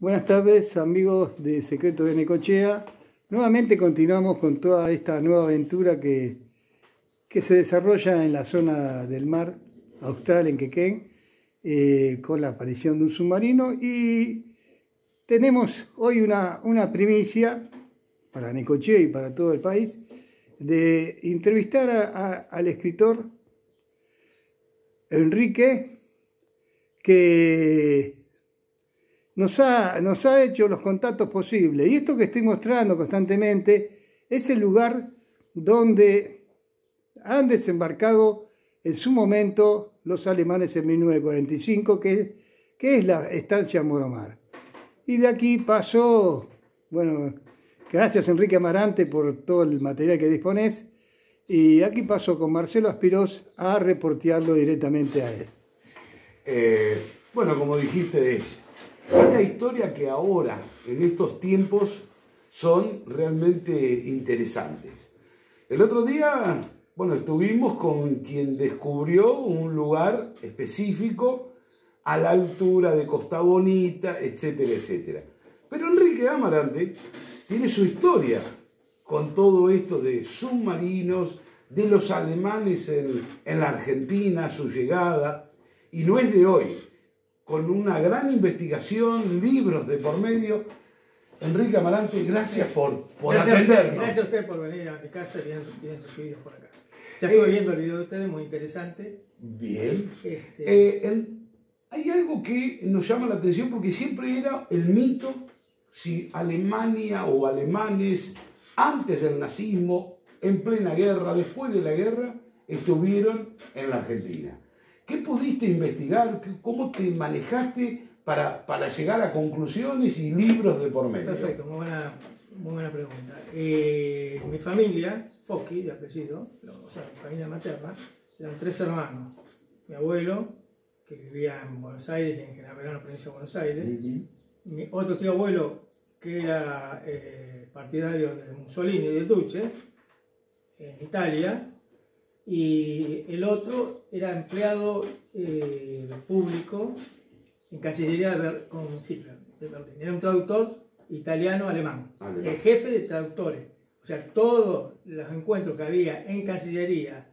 Buenas tardes, amigos de Secretos de Necochea. Nuevamente continuamos con toda esta nueva aventura que se desarrolla en la zona del mar austral, en Quequén, con la aparición de un submarino. Y tenemos hoy una primicia para Necochea y para todo el país, de entrevistar al escritor Enrique, que nos ha hecho los contactos posibles. Y esto que estoy mostrando constantemente es el lugar donde han desembarcado en su momento los alemanes en 1945, que es la estancia Moromar. Y de aquí pasó, bueno, gracias Enrique Amarante por todo el material que disponés, y aquí pasó con Marcelo Aspirós a reportearlo directamente a él. Bueno, como dijiste, esta historia que ahora, en estos tiempos, son realmente interesantes. El otro día, bueno, estuvimos con quien descubrió un lugar específico a la altura de Costa Bonita, etcétera, etcétera. Pero Enrique Amarante tiene su historia con todo esto de submarinos, de los alemanes en la Argentina, su llegada, y no es de hoy. Con una gran investigación, libros de por medio. Enrique Amarante, gracias por atendernos. Gracias a usted por venir a mi casa y bien recibidos por acá. Ya estuve viendo el video de ustedes, muy interesante. Bien. Hay algo que nos llama la atención porque siempre era el mito si Alemania o alemanes, antes del nazismo, en plena guerra, después de la guerra, estuvieron en la Argentina. ¿Qué pudiste investigar? ¿Cómo te manejaste para llegar a conclusiones y libros de por medio? Perfecto, muy buena pregunta. Mi familia, Focchi, de apellido, o sea, mi familia materna, eran 3 hermanos. Mi abuelo, que vivía en Buenos Aires, en General Belgrano, provincia de Buenos Aires. Mi otro tío abuelo, que era partidario de Mussolini y de Duce, en Italia. Y el otro era empleado público en Cancillería con Hitler, de Berlín. Era un traductor italiano-alemán, el jefe de traductores. O sea, todos los encuentros que había en Cancillería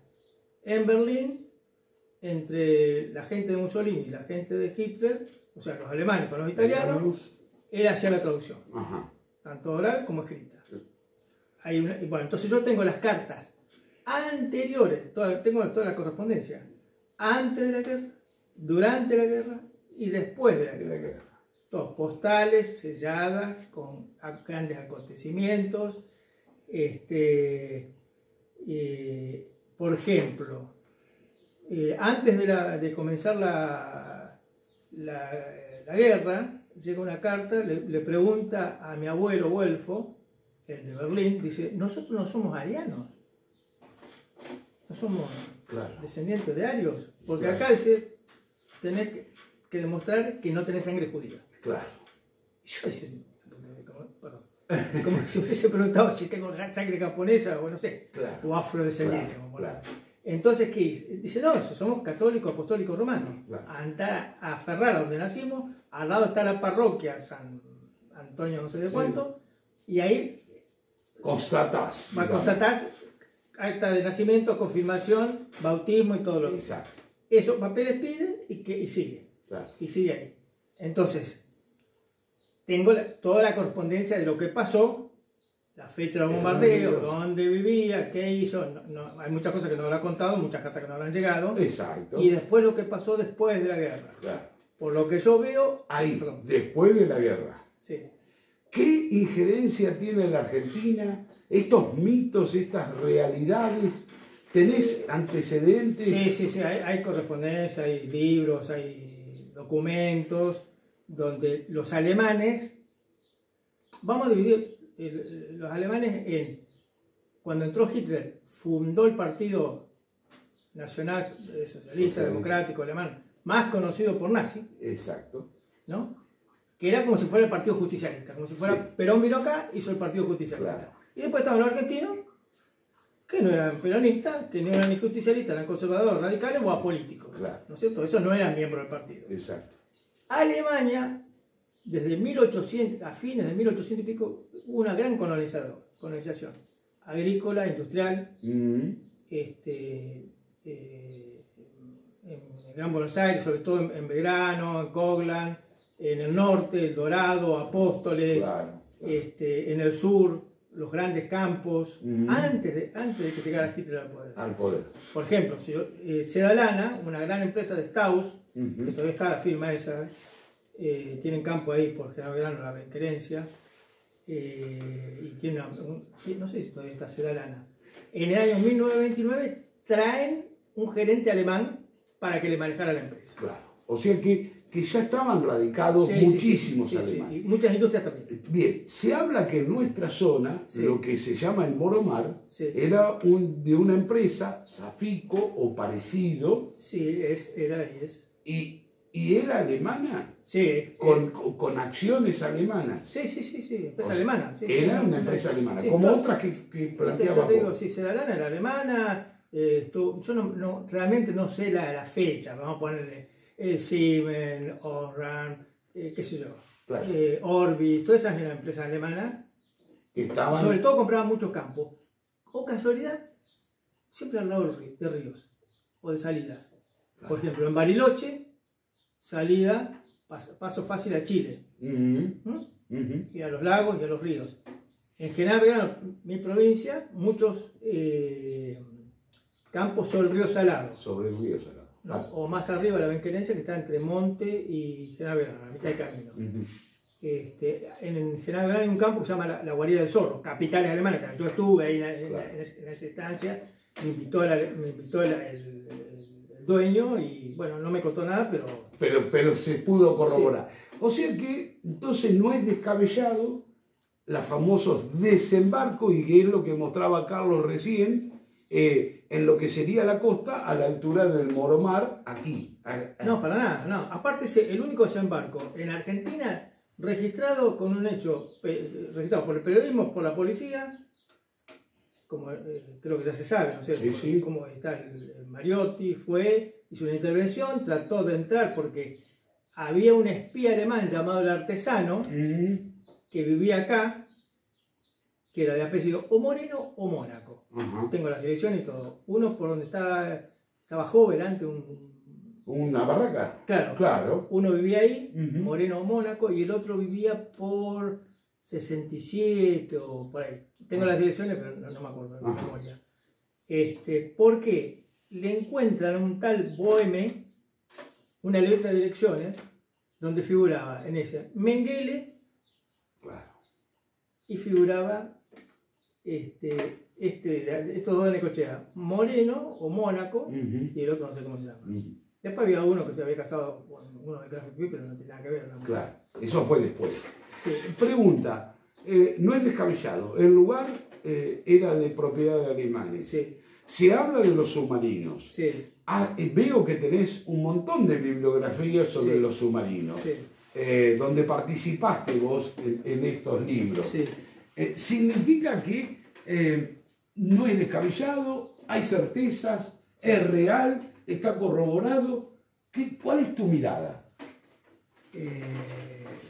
en Berlín, entre la gente de Mussolini y la gente de Hitler, o sea, los alemanes con los italianos, él hacía la traducción, tanto oral como escrita. Bueno, entonces yo tengo las cartas anteriores, tengo toda la correspondencia, antes de la guerra, durante la guerra y después de la guerra. Todos postales, selladas, con grandes acontecimientos. Por ejemplo, antes de comenzar la guerra, llega una carta, le pregunta a mi abuelo Güelfo, el de Berlín, dice: nosotros no somos arianos. No somos descendientes de arios, porque acá dice, tenés que demostrar que no tenés sangre judía. Claro. Y yo decía, perdón, como si hubiese preguntado si tengo sangre japonesa o no sé, o afrodescendiente. Entonces, ¿qué dice? Dice, no, somos católicos, apostólicos, romanos. Andá a Ferrara, donde nacimos, al lado está la parroquia San Antonio no sé de cuánto, y ahí constatás acta de nacimiento, confirmación, bautismo y todo lo que sea. Esos papeles piden y sigue. Y sigue ahí. Entonces, tengo toda la correspondencia de lo que pasó, la fecha del bombardeo, dónde vivía, qué hizo. Hay muchas cosas que no habrá contado, muchas cartas que no habrán llegado. Exacto. Y después lo que pasó después de la guerra. Por lo que yo veo... Ahí, después de la guerra. Sí. ¿Qué injerencia tiene la Argentina? Estos mitos, estas realidades, ¿tenés antecedentes? Sí, hay correspondencia, hay libros, hay documentos, donde los alemanes, vamos a dividir los alemanes en, cuando entró Hitler, fundó el Partido Nacional Socialista Democrático Alemán, más conocido por nazi. Exacto. ¿No? Que era como si fuera el Partido Justicialista, como si fuera Perón vino acá, hizo el Partido Justicialista. Y después estaban los argentinos, que no eran peronistas, que no eran ni justicialistas, eran conservadores, radicales o apolíticos. ¿No es cierto? Esos no eran miembros del partido. Exacto. Alemania desde 1800, a fines de 1800 y pico, hubo una gran colonización agrícola, industrial, en el Gran Buenos Aires, sobre todo en Belgrano, en Coglan, en el norte, El Dorado, Apóstoles, claro. En el sur, los grandes campos, antes de que llegara Hitler al poder. Por ejemplo, Seda Lana, una gran empresa de Strauss, que todavía está la firma esa, tienen campo ahí por General Belgrano, la Benquerencia, y tiene no sé si todavía está Seda Lana. En el año 1929 traen un gerente alemán para que le manejara la empresa. Claro. O sea que ya estaban radicados muchísimos alemanes. Y muchas industrias también. Bien, se habla que en nuestra zona, lo que se llama el Moromar, era de una empresa, Safico o parecido. Sí, era y es. ¿Y era alemana? Sí. Con acciones alemanas. Sí, empresa alemana. Sí, era una empresa alemana, como otras que planteaba. Yo te digo, Seda Lana era alemana. Yo realmente no sé la fecha, vamos a ponerle Siemens, Orran, qué sé yo, claro. Orbis, todas esas eran empresas alemanas. Sobre todo compraban muchos campos. O casualidad, siempre al lado de ríos o de salidas. Claro. Por ejemplo, en Bariloche, salida, paso fácil a Chile. Y a los lagos y a los ríos. En general, mi provincia, muchos campos sobre el río Salado. Sobre el río Salado. ¿No? O más arriba la Benquerencia, que está entre Monte y General Belgrano, a la mitad del camino. En General Belgrano hay un campo que se llama la Guarida del Zorro, capital alemana. Yo estuve ahí en esa estancia, me invitó el dueño y bueno, no me contó nada, pero se pudo corroborar. Sí. O sea que entonces no es descabellado los famosos desembarcos, y que es lo que mostraba Carlos recién, en lo que sería la costa a la altura del Moromar, aquí. No, para nada, no. Aparte es el único desembarco en Argentina registrado con un hecho, registrado por el periodismo, por la policía, como creo que ya se sabe, no sé cómo está el Mariotti, hizo una intervención, trató de entrar porque había un espía alemán llamado el Artesano, que vivía acá, que era de apellido o Moreno o Mónaco. Tengo las direcciones y todo. Uno por donde estaba Joven, antes ¿una barraca? Claro. Uno vivía ahí, Moreno o Mónaco, y el otro vivía por 67 o por ahí. Tengo las direcciones, pero no me acuerdo de memoria. Porque le encuentran a un tal Boheme una libreta de direcciones donde figuraba en ese Mengele, y figuraba estos dos de Necochea, Moreno o Mónaco, y el otro no sé cómo se llama. Después había uno que se había casado con uno de Graphic View, pero no tiene nada que ver. Claro, eso fue después. Sí. Pregunta, no es descabellado, el lugar era de propiedad de alemanes. Sí. Se habla de los submarinos. Sí. Veo que tenés un montón de bibliografías sobre los submarinos, donde participaste vos en estos libros. Sí. Significa que no es descabellado, hay certezas, es real, está corroborado. ¿Cuál es tu mirada?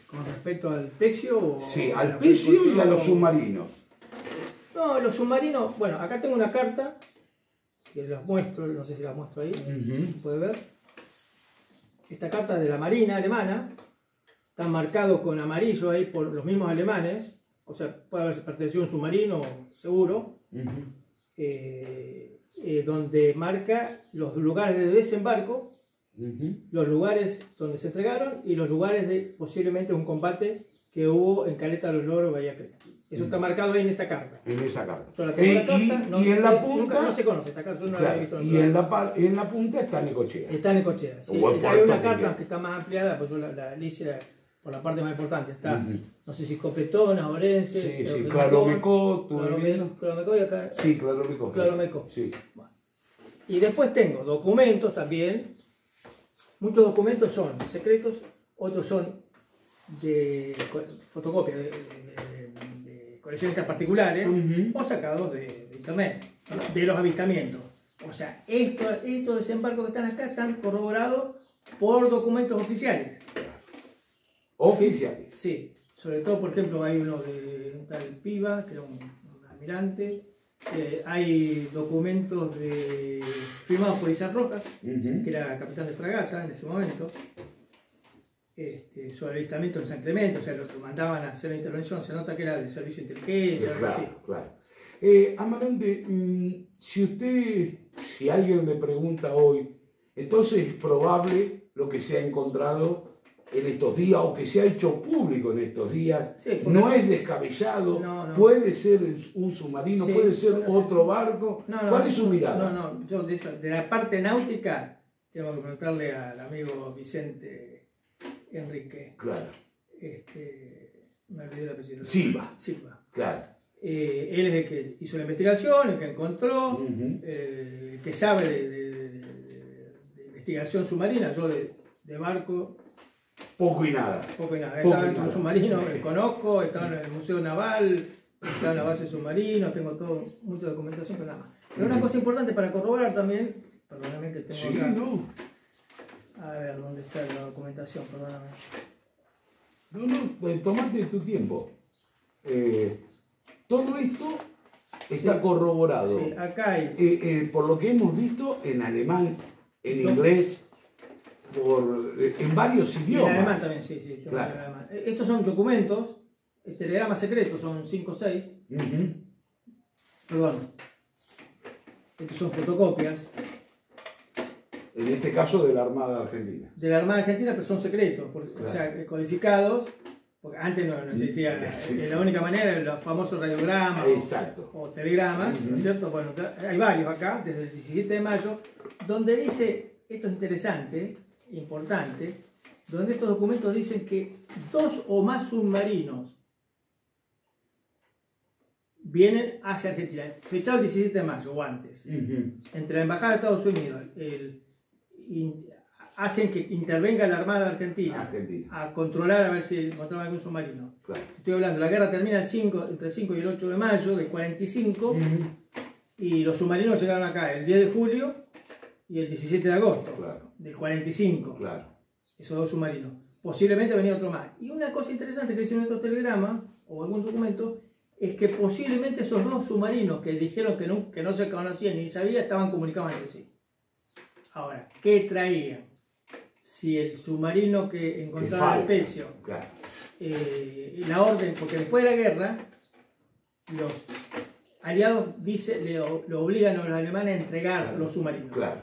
¿Con respecto al pecio? Sí, al pecio y a los submarinos. No, los submarinos, bueno, acá tengo una carta, que las muestro, no sé si la muestro ahí, se puede ver. Esta carta de la Marina alemana, está marcado con amarillo ahí por los mismos alemanes, o sea, puede haberse pertenecido a un submarino, seguro, donde marca los lugares de desembarco, los lugares donde se entregaron y los lugares de posiblemente un combate que hubo en Caleta de los Loros, Bahía Creta. Eso está marcado ahí en esta carta. En esa carta. Yo la tengo la carta, y en la punta, no se conoce esta carta, yo no la he visto. Y en la punta está Necochea. Está Necochea, sí. Hay una carta que está más ampliada, pues yo la hice por la parte más importante. Está, no sé si Copetona, Orense. Sí, Claromecó, Claromecó y acá. Sí, Claromecó. Claromecó. Sí. Bueno. Y después tengo documentos también. Muchos documentos son secretos, otros son de fotocopia de coleccionistas particulares o sacados de internet, de los avistamientos. O sea, estos desembarcos que están acá están corroborados por documentos oficiales. Oficiales. Sí, sobre todo, por ejemplo, hay uno de un tal Piva, que era un almirante. Hay documentos firmados por Izar Rojas, que era capitán de fragata en ese momento, sobre avistamiento en San Clemente, o sea, lo mandaban a hacer la intervención. Se nota que era de servicio de inteligencia, Sí, algo así. claro. Amarante, si alguien le pregunta hoy, entonces es probable lo que se ha encontrado en estos días o que se ha hecho público en estos días, Sí, no es descabellado, no. Puede ser un submarino, Sí, puede ser sí. otro barco. ¿Cuál es su mirada? No, yo de la parte náutica tengo que preguntarle al amigo Vicente Enrique. Claro. Me olvidé el apellido. Silva. Claro. Él es el que hizo la investigación, el que encontró, el que sabe de investigación submarina. Yo de barco Poco y nada. Estaba dentro de un submarino, el conozco, estaba en el Museo Naval, estaba en la base submarino, tengo mucha documentación, pero nada más. Pero una cosa importante para corroborar también, perdóname que tengo acá. No. A ver, ¿dónde está la documentación? Perdóname. No, tomate tu tiempo. Todo esto está corroborado. Sí, acá hay. Por lo que hemos visto en alemán, en inglés, en varios idiomas. En alemán también, sí, tengo claro. En alemán. Estos son documentos, telegramas secretos, son 5 o 6. Perdón. Estos son fotocopias. En este caso de la Armada Argentina. De la Armada Argentina, pero son secretos, claro. O sea, codificados, porque antes no existía, la única manera eran los famosos radiogramas o telegramas, ¿no es cierto? Bueno, hay varios acá, desde el 17 de mayo, donde dice, esto es interesante, importante, donde estos documentos dicen que 2 o más submarinos vienen hacia Argentina, fechado el 17 de mayo o antes, entre la Embajada de Estados Unidos, hacen que intervenga la Armada Argentina a controlar a ver si encontraban algún submarino. Claro. Estoy hablando, la guerra termina entre el 5 y el 8 de mayo del 45 y los submarinos llegaron acá el 10 de julio y el 17 de agosto del 45. Claro. Esos 2 submarinos. Posiblemente venía otro más. Y una cosa interesante que dicen en estos telegramas o algún documento es que posiblemente esos 2 submarinos que dijeron que no se conocían ni sabían estaban comunicados entre sí. Ahora, ¿qué traían? Si el submarino que encontraba el Pecio, la orden, porque después de la guerra, los aliados lo obligan a los alemanes a entregar los submarinos. Claro.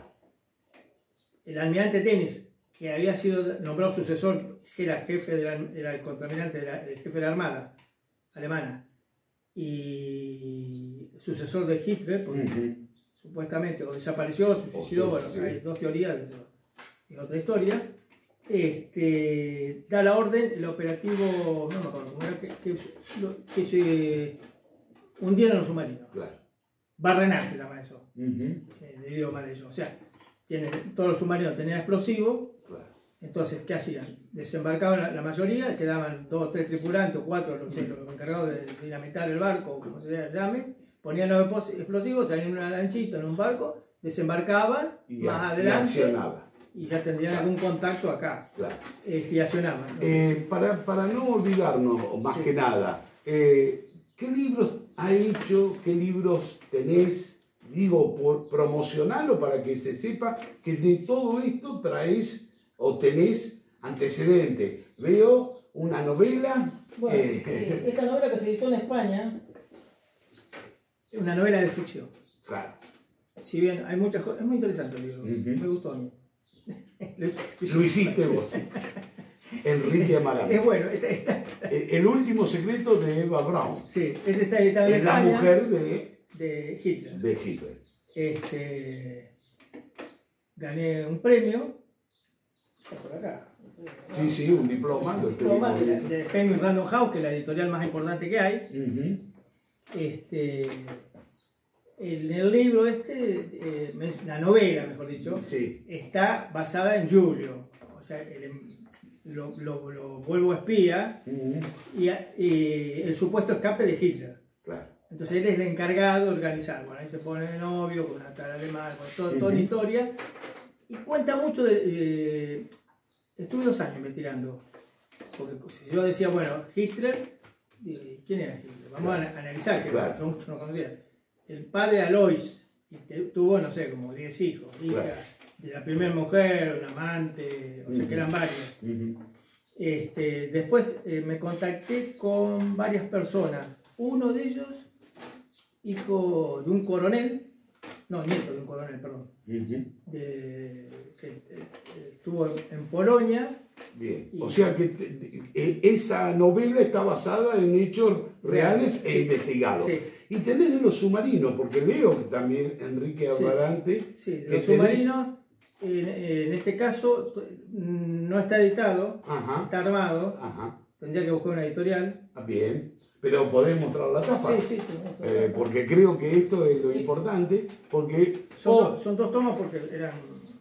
El almirante Tenis, que había sido nombrado sucesor, era el contraalmirante, el jefe de la Armada alemana, y sucesor de Hitler, porque supuestamente o desapareció, se suicidó, bueno, hay 2 teorías de eso. Es otra historia, da la orden, el operativo, no me acuerdo cómo era, que se hundieron los submarinos. Claro. Barrenar se llama eso, el idioma de ellos. O sea, todos los submarinos tenían explosivos, entonces, ¿qué hacían? Desembarcaban la mayoría, quedaban 2 o 3 tripulantes o 4, los encargados de dinamitar el barco, o como se llame, ponían los explosivos, salían en una lanchita, en un barco, desembarcaban más adelante y ya tendrían algún contacto acá. Claro. Y accionaban. Para no olvidarnos, más que nada, ¿qué libros ha hecho? ¿Qué libros tenés? Digo, por promocionarlo para que se sepa que de todo esto traes o tenés antecedentes. Veo una novela. Bueno, esta novela que se editó en España es una novela de ficción. Claro. Si bien hay muchas cosas, es muy interesante el libro, me gustó a mí. Lo hiciste vos. Enrique Amarante. Es bueno. El último secreto de Eva Braun. Sí, ese está editado en España. Es la mujer de Hitler. De Hitler. Gané un premio. Por acá. Sí, un diploma. Un diploma de Penguin Random House, que es la editorial más importante que hay. En el libro la novela, mejor dicho, está basada en Julio. O sea, lo vuelvo espía y el supuesto escape de Hitler. Claro. Entonces él es el encargado de organizar. Bueno, ahí se pone de novio con una tal alemana, con toda la historia. Y cuenta mucho de... estuve 2 años investigando. Porque si yo decía, bueno, Hitler, ¿quién era Hitler? Vamos a analizar, que claro. yo mucho no conocía. El padre Alois, y tuvo, no sé, como 10 hijos, hija, Claro. de la primera mujer, un amante, o sea que eran varios. Después me contacté con varias personas. Uno de ellos, hijo de un coronel, no, nieto de un coronel, perdón, que estuvo en Polonia. Bien. O sea que esa novela está basada en hechos reales e sí, investigados. sí. Y tenés de los submarinos, porque leo que también Enrique Amarante. Sí, de los submarinos, en este caso, no está editado, Ajá. está armado. Ajá. Tendría que buscar una editorial. Bien. Pero podés mostrar la tapa. Sí, Porque creo que esto es lo importante. Porque son dos tomos porque eran.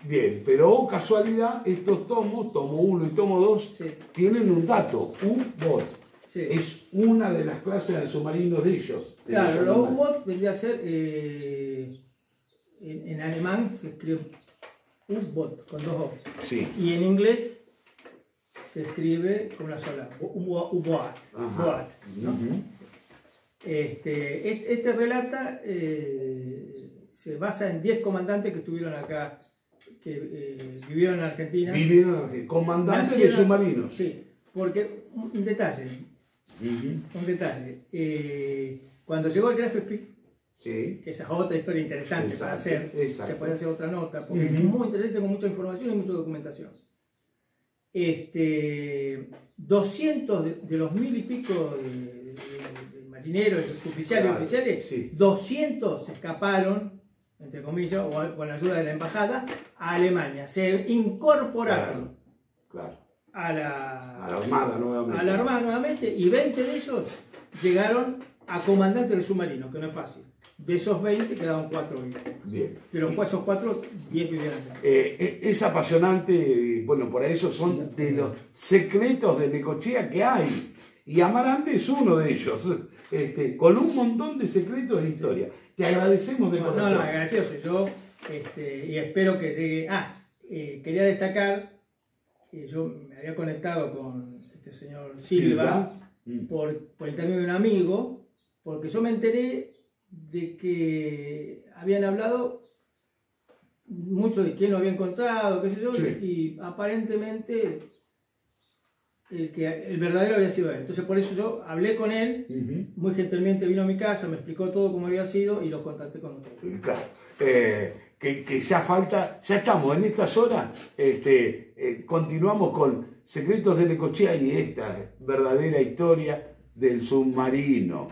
bien, pero casualidad, estos tomos, tomo 1 y tomo 2, Sí. tienen un dato, U-Boat. Sí. Es una de las clases de submarinos de ellos. Claro, los U-Boat vendría a ser, en alemán se escribe U-Boat con 2 O. Sí. Y en inglés se escribe con una sola, U-Boat. Ajá. ¿No? Este relata, se basa en 10 comandantes que estuvieron acá, que vivieron en Argentina. Vivieron aquí, comandantes de Nacieron- submarinos. Sí, porque un detalle. Cuando llegó el Graf Spee, Sí. que esa es otra historia interesante Exacto, para hacer, exacto. se puede hacer otra nota, porque es muy interesante con mucha información y mucha documentación. 200 de los 1000 y pico de marineros, oficiales, Claro, sí. 200 se escaparon, entre comillas, o con la ayuda de la embajada, a Alemania. Se incorporaron Claro. a la Armada nuevamente. a la Armada nuevamente, y 20 de ellos llegaron a comandantes de submarinos, que no es fácil. De esos 20 quedaron 4 vivos. Bien. De los esos 4, 10 vivieron acá. Es apasionante, bueno, por eso son de los secretos de Necochea que hay. Y Amarante es uno de ellos, con un montón de secretos de historia. Te agradecemos de corazón. No, agradecido soy yo, y espero que llegue. Quería destacar que yo me había conectado con este señor Silva por intermedio de un amigo, porque yo me enteré de que habían hablado mucho de quién lo había encontrado, qué sé yo, Sí. y aparentemente el verdadero había sido él. Entonces por eso yo hablé con él, muy gentilmente vino a mi casa, me explicó todo cómo había sido y lo contacté con ustedes. Claro. Que ya falta, ya estamos en estas horas, continuamos con Secretos de Necochea y esta verdadera historia del submarino.